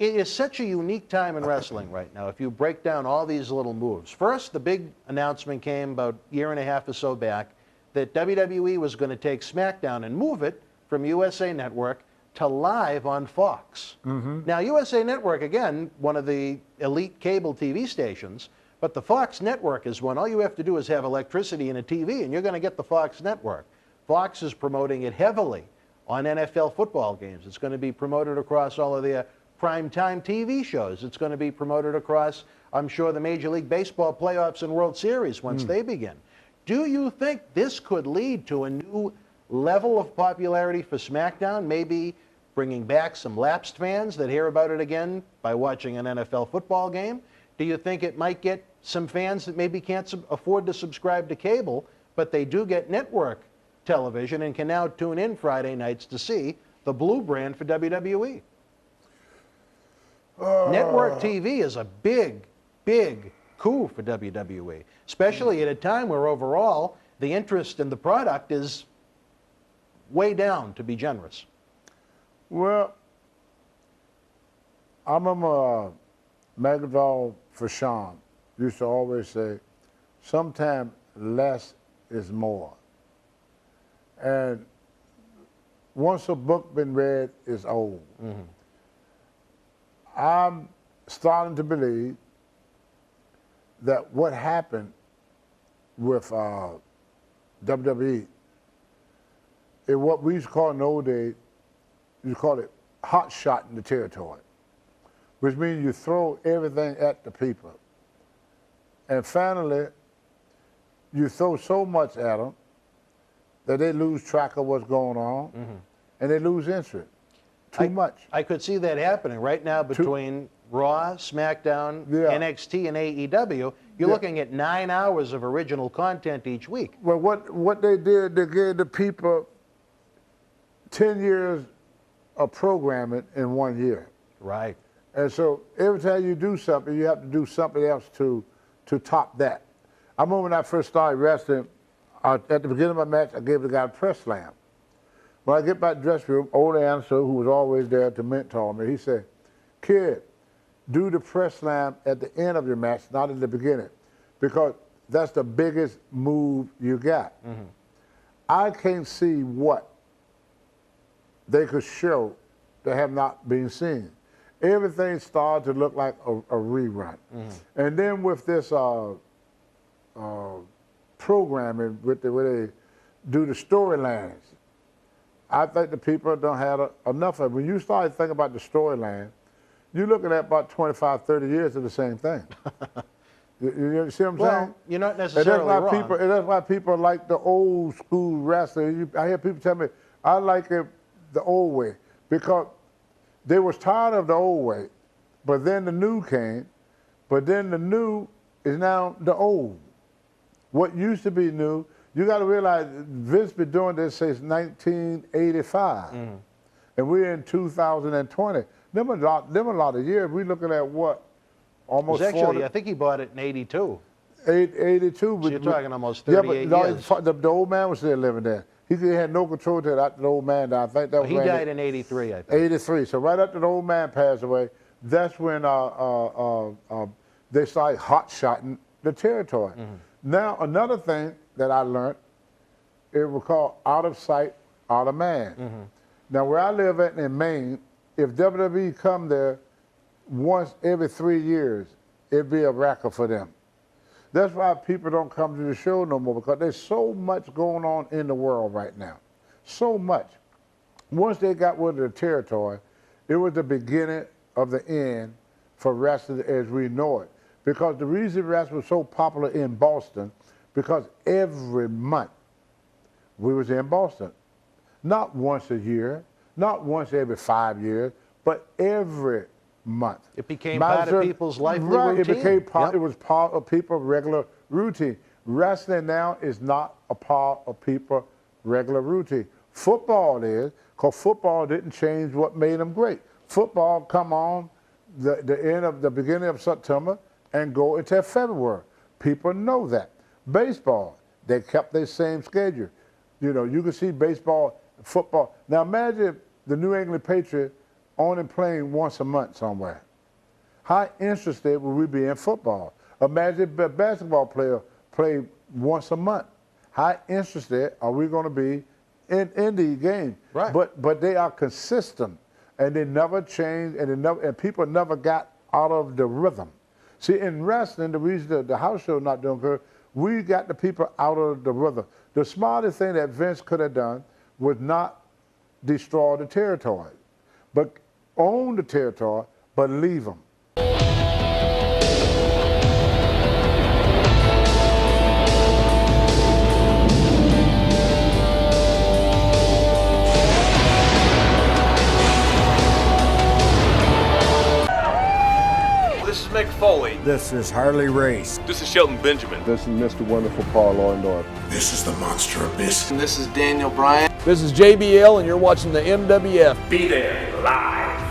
It is such a unique time in wrestling right now, if you break down all these little moves. First, the big announcement came about a year and a half or so back that WWE was going to take SmackDown and move it from USA Network to live on Fox. Now, USA Network, again, one of the elite cable TV stations, but the Fox Network is one. All you have to do is have electricity and a TV, and you're going to get the Fox Network. Fox is promoting it heavily on NFL football games. It's going to be promoted across all of their primetime TV shows. It's going to be promoted across, I'm sure, the Major League Baseball playoffs and World Series once they begin. Do you think this could lead to a new level of popularity for SmackDown, maybe bringing back some lapsed fans that hear about it again by watching an NFL football game? Do you think it might get some fans that maybe can't afford to subscribe to cable, but they do get network television and can now tune in Friday nights to see the blue brand for WWE? Network TV is a big, big coup for WWE, especially at a time where overall the interest in the product is way down, to be generous. Well, I remember Magdal Fashawn used to always say, sometimes less is more. And once a book been read, it's old. I'm starting to believe that what happened with WWE is what we used to call in the old days, you call it hot shot in the territory, which means you throw everything at the people. And finally, you throw so much at them that they lose track of what's going on, and they lose interest. Too much. I could see that happening right now between Raw, SmackDown, NXT, and AEW. You're looking at 9 hours of original content each week. Well, what they did, they gave the people 10 years of programming in 1 year. Right. And so every time you do something, you have to do something else to top that. I remember when I first started wrestling, at the beginning of my match, I gave the guy a press slam. When I get back to the dressing room, old Answer, who was always there to mentor me, he said, kid, do the press slam at the end of your match, not at the beginning, because that's the biggest move you got. I can't see what they could show that have not been seen. Everything started to look like a rerun. And then with this programming, where they do the storylines, I think the people don't have enough of it. When you start thinking about the storyline, you're looking at about 25, 30 years of the same thing. you see what I'm saying? You're not necessarily wrong. That's why people like the old school wrestling. I hear people tell me, I like it the old way, because they was tired of the old way, but then the new came, but then the new is now the old. What used to be new, you got to realize Vince been doing this since 1985, and we're in 2020. Them a lot of years. We're looking at what, almost 40. I think he bought it in 82. 82. So you're talking almost 38 years. The old man was still living there. He had no control to that. The old man died. I think that was he died in 83, I think. 83. So right after the old man passed away, that's when they started hot-shotting the territory. Now, another thing that I learned, it was called out of sight, out of mind. Now, where I live at in Maine, if WWE come there once every 3 years, it'd be a record for them. That's why people don't come to the show no more, because there's so much going on in the world right now. So much. Once they got rid of the territory, it was the beginning of the end for wrestling as we know it. Because the reason wrestling was so popular in Boston, because every month we was in Boston. Not once a year, not once every 5 years, but every month. It became part of people's life routine. It became part. It was part of people's regular routine. Wrestling now is not a part of people's regular routine. Football is, because football didn't change what made them great. Football come on the beginning of September and go until February. People know that. Baseball, they kept their same schedule. You know, you can see baseball, football. Now imagine the New England Patriots only playing once a month somewhere? How interested would we be in football? Imagine a basketball player play once a month. How interested are we going to be in these games? Right. But they are consistent, and they never change, and people never got out of the rhythm. See, in wrestling, the reason the house show not doing good, we got the people out of the rhythm. The smartest thing that Vince could have done was not destroy the territory, but own the territory, but leave them. This is Mick Foley. This is Harley Race. This is Shelton Benjamin. This is Mr. Wonderful Paul Orndorff. This is the Monster Abyss. And this is Daniel Bryan. This is JBL, and you're watching the MWF. Be there live.